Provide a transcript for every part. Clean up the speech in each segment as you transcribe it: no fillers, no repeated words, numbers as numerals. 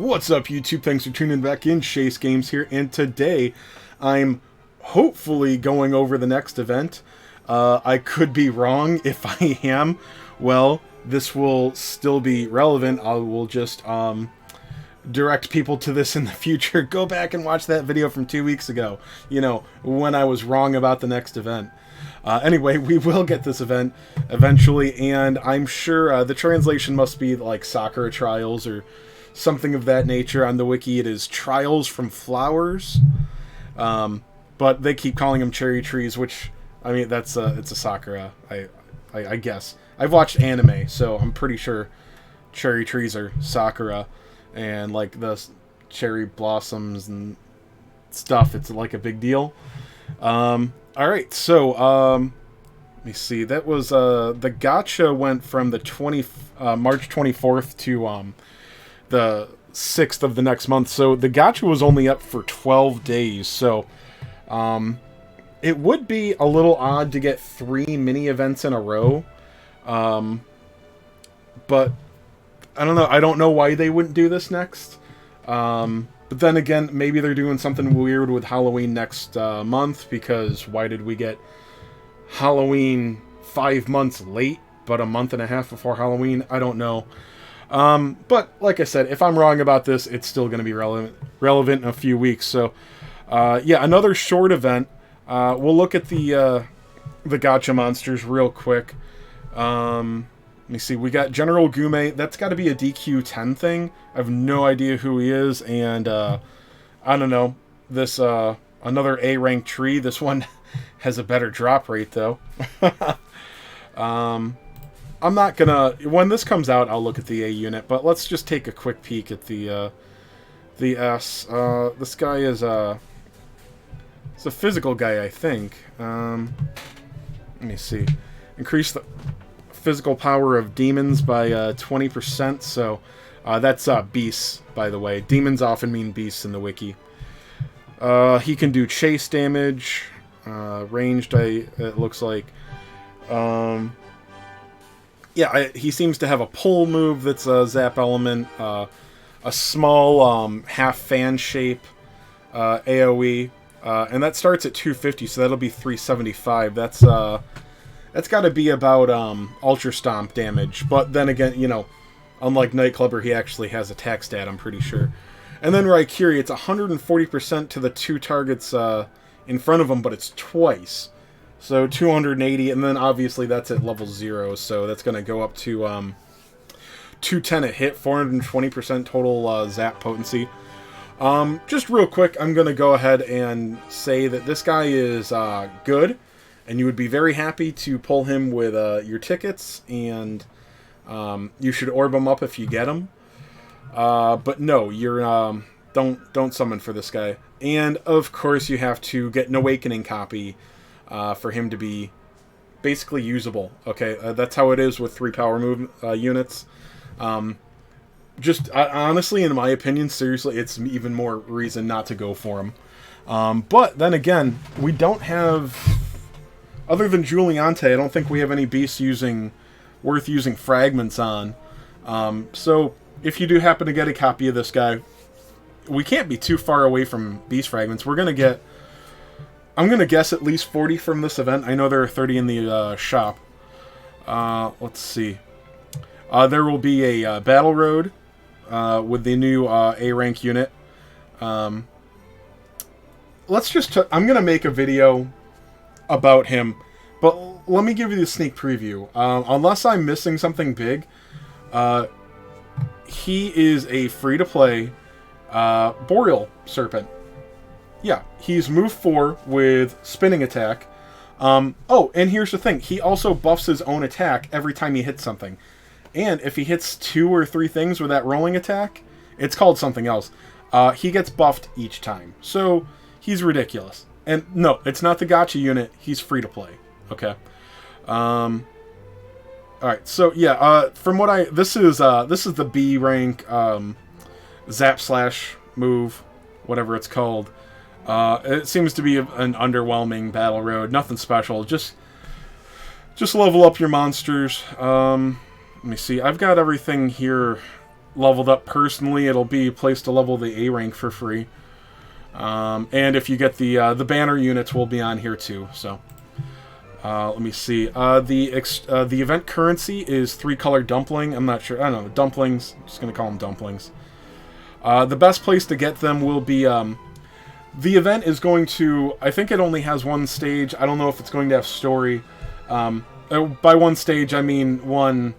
What's up, YouTube? Thanks for tuning back in. Chase Games here, and today I'm hopefully going over the next event. I could be wrong. If I am, well, this will still be relevant. I will just direct people to this in the future. Go back and watch that video from 2 weeks ago, you know, when I was wrong about the next event. Anyway, we will get this event eventually, and I'm sure the translation must be like Sakura Trials or something of that nature. On the wiki it is Trials from Flowers, but they keep calling them cherry trees, which, I mean, that's it's a Sakura, I guess. I've watched anime, so I'm pretty sure cherry trees are Sakura, and like the cherry blossoms and stuff, it's like a big deal. Alright, so let me see, that was the gacha went from the March 24th to the 6th of the next month, so the gacha was only up for 12 days, so it would be a little odd to get 3 mini events in a row, but I don't know. I don't know why they wouldn't do this next, but then again, maybe they're doing something weird with Halloween next month, because why did we get Halloween 5 months late, but a month and a half before Halloween? I don't know. But like I said, if I'm wrong about this, it's still going to be relevant in a few weeks. So, yeah, another short event. We'll look at the gacha monsters real quick. Let me see. We got General Gume. That's got to be a DQ10 thing. I have no idea who he is, and I don't know. This another A rank tree. This one has a better drop rate though. I'm not gonna, when this comes out, I'll look at the A unit, but let's just take a quick peek at the S. This guy is it's a physical guy, I think. Let me see. Increase the physical power of demons by 20%, so that's beasts, by the way. Demons often mean beasts in the wiki. He can do chase damage, ranged, it looks like. Yeah, he seems to have a pull move that's a zap element, a small half fan shape AoE, and that starts at 250, so that'll be 375. That's got to be about Ultra Stomp damage, but then again, you know, unlike Nightclubber, he actually has a attack stat, I'm pretty sure. And then Raikiri, it's 140% to the 2 targets in front of him, but it's twice. So 280, and then obviously that's at level 0, so that's going to go up to 210 a hit, 420% total zap potency. Just real quick, I'm going to go ahead and say that this guy is good, and you would be very happy to pull him with your tickets, and you should orb him up if you get him. But no, you're don't summon for this guy. And of course you have to get an Awakening copy for him to be basically usable. Okay, that's how it is with 3 power move units. Just honestly, in my opinion, seriously, it's even more reason not to go for him. But then again, we don't have, other than Juliante, I don't think we have any beasts worth using fragments on. So if you do happen to get a copy of this guy, we can't be too far away from beast fragments. We're gonna get, I'm going to guess, at least 40 from this event. I know there are 30 in the shop. Let's see. There will be a Battle Road with the new A rank unit. Let's just... I'm going to make a video about him, but let me give you the sneak preview. Unless I'm missing something big, he is a free-to-play Boreal Serpent. Yeah, he's move 4 with spinning attack. Oh, and here's the thing. He also buffs his own attack every time he hits something. And if he hits 2 or 3 things with that rolling attack, it's called something else. He gets buffed each time. So, he's ridiculous. And no, it's not the gacha unit. He's free to play. Okay. Alright, so yeah, from what this is the B rank Zap Slash move, whatever it's called. It seems to be an underwhelming battle road. Nothing special. Just level up your monsters. Let me see. I've got everything here leveled up personally, it'll be placed to level the A rank for free. And if you get the banner units will be on here too. So let me see. The event currency is 3-color dumpling. I'm not sure. I don't know. Dumplings. I'm just gonna call them dumplings. The best place to get them will be. The event is going to. I think it only has one stage. I don't know if it's going to have story. By one stage, I mean one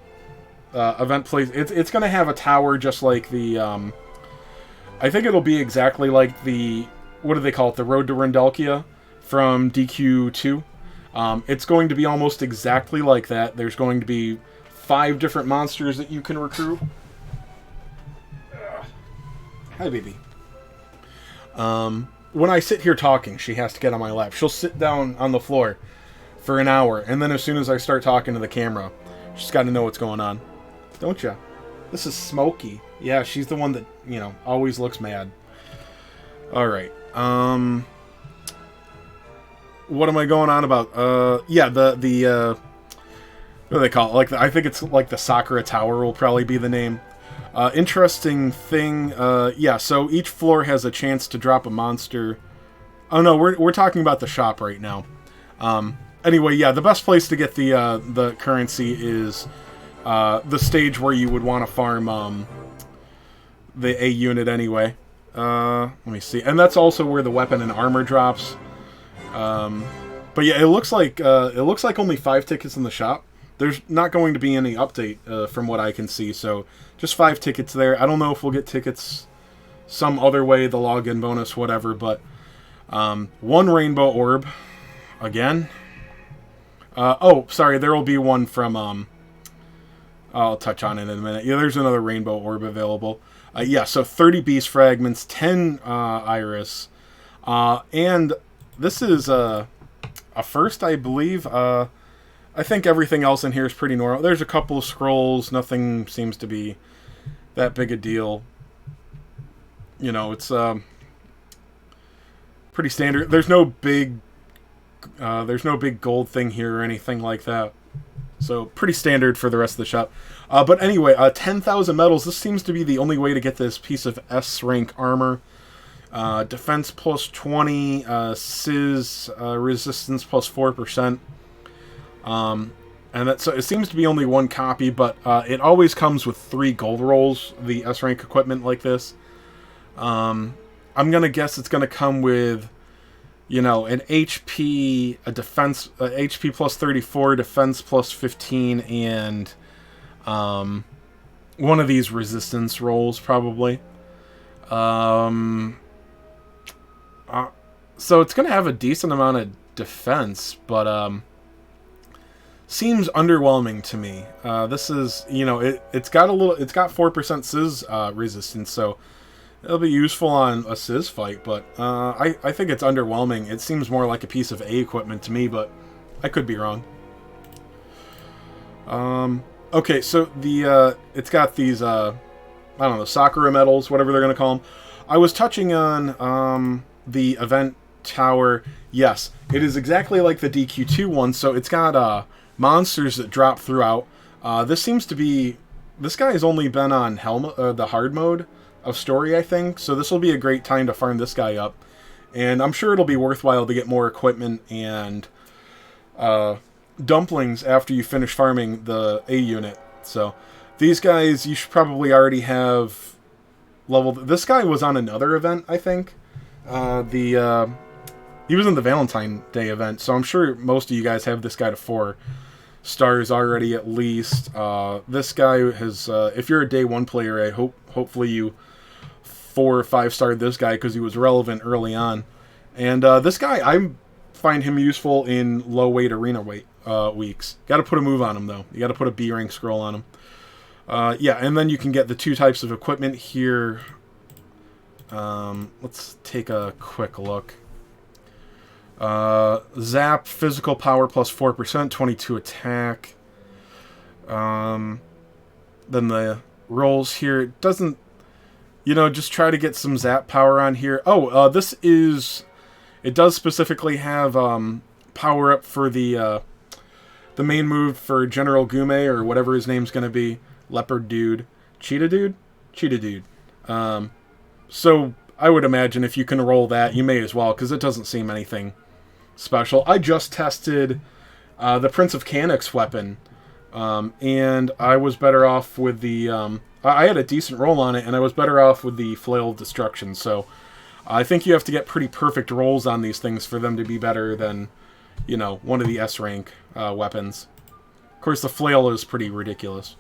event place. It's going to have a tower just like the. I think it'll be exactly like the. What do they call it? The Road to Rendelkia from DQ2. It's going to be almost exactly like that. There's going to be 5 different monsters that you can recruit. Hi, baby. When I sit here talking, she has to get on my lap. She'll sit down on the floor for an hour, and then as soon as I start talking to the camera, she's got to know what's going on. Don't ya? This is Smokey. Yeah, she's the one that, always looks mad. Alright. What am I going on about? Yeah, the what do they call it? I think it's like the Sakura Tower will probably be the name. Interesting thing, yeah, so each floor has a chance to drop a monster. Oh no, we're talking about the shop right now. Anyway, yeah, the best place to get the currency is the stage where you would want to farm the A unit anyway. Let me see, and that's also where the weapon and armor drops. But yeah, it looks like only 5 tickets in the shop. There's not going to be any update from what I can see, so just 5 tickets there. I don't know if we'll get tickets some other way, the login bonus, whatever, but 1 rainbow orb again. Oh, sorry, there will be one from I'll touch on it in a minute. Yeah, there's another rainbow orb available. Yeah, so 30 beast fragments, 10 iris, and this is a first, I believe. I think everything else in here is pretty normal. There's a couple of scrolls. Nothing seems to be that big a deal. It's pretty standard. There's no big gold thing here or anything like that. So pretty standard for the rest of the shop. But anyway, 10,000 medals. This seems to be the only way to get this piece of S rank armor. Defense plus 20, Sizz resistance plus 4%. And so it seems to be only 1 copy, but it always comes with 3 gold rolls, the S rank equipment like this. I'm gonna guess it's gonna come with, an HP, a defense, HP plus 34, defense plus 15, and one of these resistance rolls probably. So it's gonna have a decent amount of defense, but seems underwhelming to me. This is, it's got 4% Sizz resistance, so it'll be useful on a Sizz fight, but I think it's underwhelming. It seems more like a piece of A equipment to me, but I could be wrong. Okay, so it's got these, I don't know, Sakura medals, whatever they're going to call them. I was touching on the event tower. Yes, it is exactly like the DQ2 one, so it's got monsters that drop throughout. This guy has only been on the hard mode of story, I think, so this will be a great time to farm this guy up, and I'm sure it'll be worthwhile to get more equipment and dumplings after you finish farming the A unit. So these guys you should probably already have leveled. This guy was on another event, I think. He was in the Valentine Day event, so I'm sure most of you guys have this guy to 4 stars already at least. This guy has, if you're a day 1 player, hopefully you 4 or 5 starred this guy because he was relevant early on. And this guy, I find him useful in low weight arena weeks. Got to put a move on him though. You got to put a B rank scroll on him. Yeah, and then you can get the 2 types of equipment here. Let's take a quick look. Zap, physical power plus 4%, 22 attack. Then the rolls here, it doesn't, just try to get some zap power on here. Oh, it does specifically have power up for the main move for General Gume, or whatever his name's going to be. Leopard Dude. Cheetah Dude? Cheetah Dude. So I would imagine if you can roll that, you may as well, because it doesn't seem anything special. I just tested the Prince of Canucks weapon, and I was better off with the... I had a decent roll on it, and I was better off with the Flail of Destruction, so I think you have to get pretty perfect rolls on these things for them to be better than, you know, one of the S-rank weapons. Of course, the Flail is pretty ridiculous.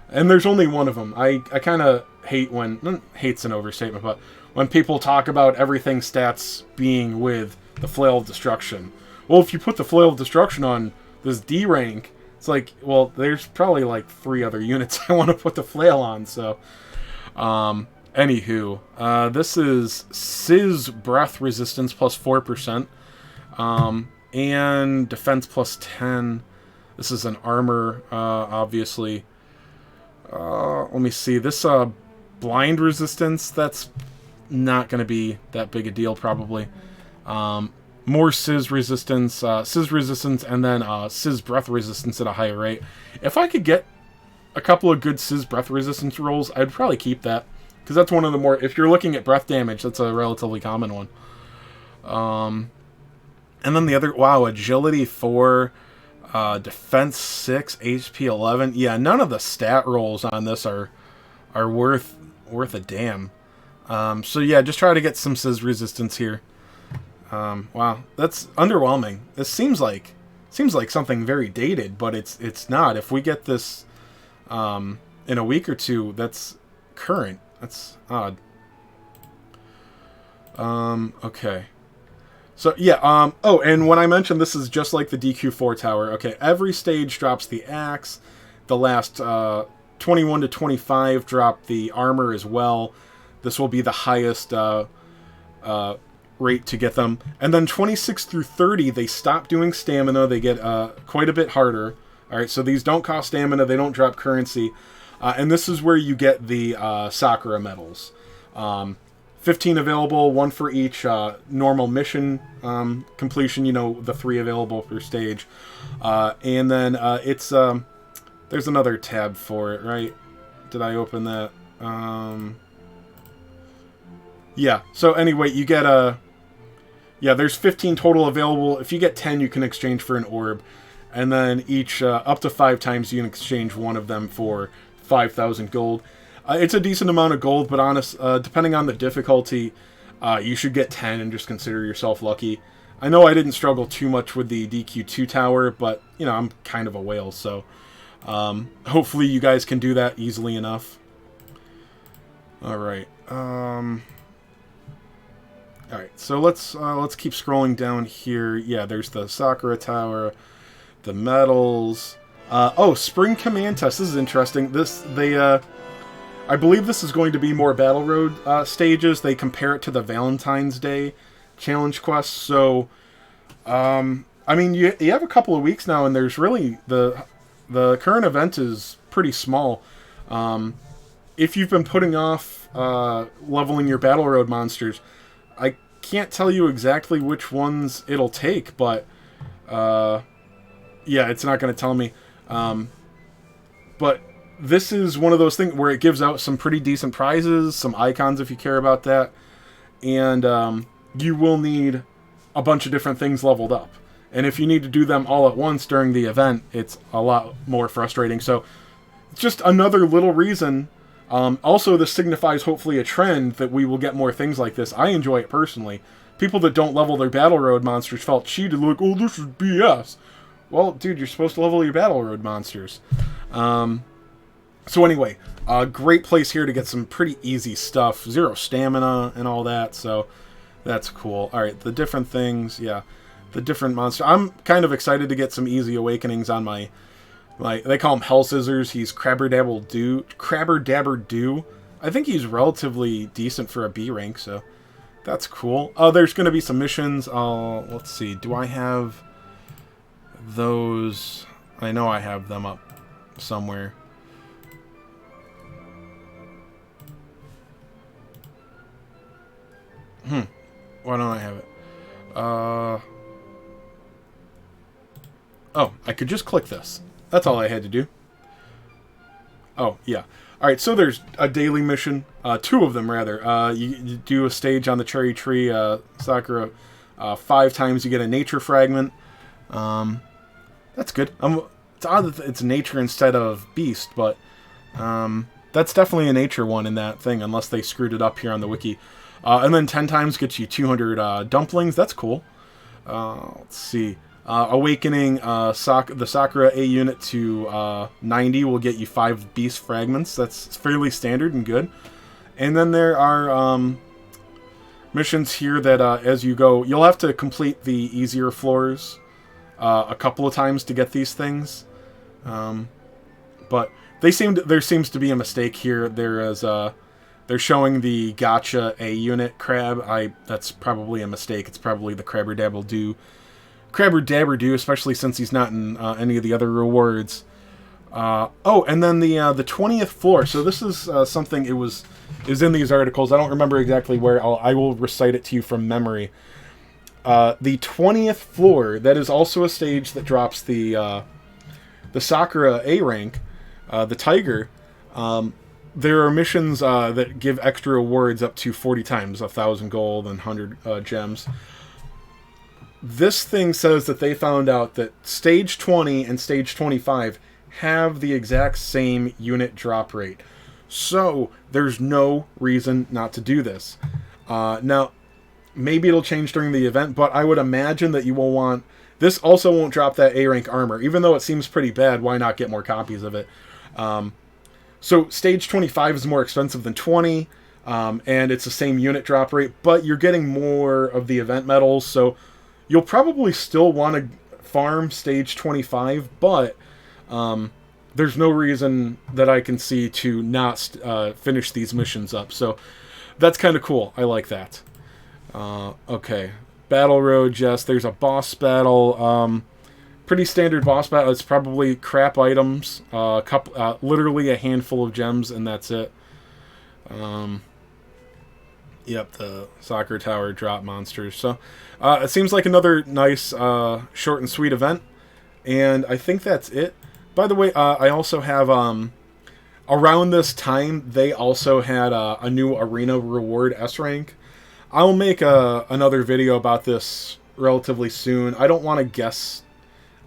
And there's only one of them. I kind of hate when... Hate's an overstatement, but when people talk about everything stats being with the Flail of Destruction. Well, if you put the Flail of Destruction on this D rank, it's like, well, there's probably like 3 other units I want to put the Flail on, so... Anywho, this is Sizz Breath Resistance plus 4%, and Defense plus 10. This is an armor, obviously. Let me see. This Blind Resistance, that's not going to be that big a deal, probably. More Sizz Resistance, and then Sizz Breath Resistance at a higher rate. If I could get a couple of good Sizz Breath Resistance rolls, I'd probably keep that. Because that's one of the more... If you're looking at breath damage, that's a relatively common one. And then the other... Wow, Agility 4, Defense 6, HP 11. Yeah, none of the stat rolls on this are worth a damn. So yeah, just try to get some Sizz Resistance here. Wow, that's underwhelming. This seems like something very dated, but it's not. If we get this in a week or two, that's current. That's odd. Okay. So, yeah, oh, and when I mentioned this is just like the DQ4 tower, okay, every stage drops the axe. The last 21 to 25 drop the armor as well. This will be the highest rate to get them. And then 26 through 30, they stop doing stamina. They get quite a bit harder. All right, so these don't cost stamina. They don't drop currency. And this is where you get the Sakura medals. 15 available, 1 for each normal mission completion, you know, the 3 available per stage. And then it's... there's another tab for it, right? Did I open that? Yeah, so anyway, you get a... Yeah, there's 15 total available. If you get 10, you can exchange for an orb. And then each, up to 5 times, you can exchange one of them for 5,000 gold. It's a decent amount of gold, but depending on the difficulty, you should get 10 and just consider yourself lucky. I know I didn't struggle too much with the DQ2 tower, but, you know, I'm kind of a whale, so hopefully you guys can do that easily enough. Alright. Alright, so let's keep scrolling down here. Yeah, there's the Sakura Tower, the medals. Oh, Spring Command Test. This is interesting. I believe this is going to be more Battle Road stages. They compare it to the Valentine's Day challenge quest. So, I mean, you have a couple of weeks now, and there's really the current event is pretty small. If you've been putting off leveling your Battle Road monsters, I can't tell you exactly which ones it'll take, but yeah, it's not going to tell me. But this is one of those things where it gives out some pretty decent prizes, some icons if you care about that, and you will need a bunch of different things leveled up. And if you need to do them all at once during the event, it's a lot more frustrating. So it's just another little reason. Also, this signifies hopefully a trend that we will get more things like this. I enjoy it personally. People that don't level their Battle Road monsters felt cheated, like, oh, this is BS. Well, dude, you're supposed to level your Battle Road monsters. So anyway, great place here to get some pretty easy stuff. 0 stamina and all that, so that's cool. Alright, the different things, yeah. The different monsters. I'm kind of excited to get some easy awakenings on my they call him Hell Scissors. He's Crabber Dabber Doo. I think he's relatively decent for a B rank, so that's cool. There's going to be some missions. Let's see. Do I have those? I know I have them up somewhere. Why don't I have it? Oh, I could just click this. That's all I had to do. Oh, yeah. All right, so there's a daily mission, two of them rather. You do a stage on the cherry tree, Sakura. 5 times you get a nature fragment. That's good. It's odd that it's nature instead of beast, but that's definitely a nature one in that thing, unless they screwed it up here on the wiki. And then 10 times gets you 200 dumplings. That's cool. Let's see. Awakening the Sakura A unit to 90 will get you 5 beast fragments. That's fairly standard and good. And then there are missions here that as you go, you'll have to complete the easier floors a couple of times to get these things. But there seems to be a mistake here. They're showing the Gacha A unit crab. That's probably a mistake. It's probably the Crabber Dabber Do, especially since he's not in any of the other rewards. And then the 20th floor. So this is something is in these articles. I don't remember exactly where. I will recite it to you from memory. The 20th floor, that is also a stage that drops the Sakura A rank, the Tiger. There are missions that give extra rewards up to 40 times, 1,000 gold and 100 gems. This thing says that they found out that stage 20 and stage 25 have the exact same unit drop rate. So there's no reason not to do this. Now, maybe it'll change during the event, but I would imagine that you will want... This also won't drop that A rank armor. Even though it seems pretty bad, why not get more copies of it? So stage 25 is more expensive than 20, and it's the same unit drop rate, but you're getting more of the event medals, so you'll probably still want to farm stage 25, but there's no reason that I can see to not finish these missions up. So that's kind of cool. I like that. Okay. Battle Road, yes. There's a boss battle. Pretty standard boss battle. It's probably crap items. Literally a handful of gems, and that's it. Yep, the soccer tower drop monsters. So it seems like another nice short and sweet event. And I think that's it. By the way, I also have, around this time, they also had a new arena reward S rank. I'll make another video about this relatively soon. I don't want to guess.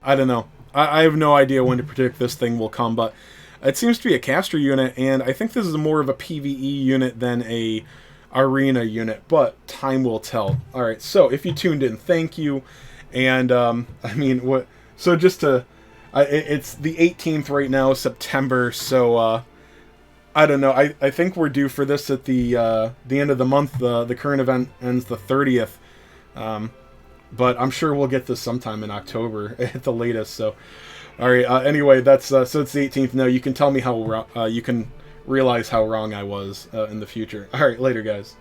I don't know. I have no idea when to predict this thing will come, but it seems to be a caster unit, and I think this is more of a PvE unit than a arena unit, but time will tell. Alright, so if you tuned in, thank you. And, I mean, what... So just to... it's the 18th right now, September, so, I don't know. I think we're due for this at the end of the month. The current event ends the 30th. But I'm sure we'll get this sometime in October at the latest, so... Alright, anyway, that's, so it's the 18th now. You can tell me how, you can realize how wrong I was in the future. Alright, later, guys.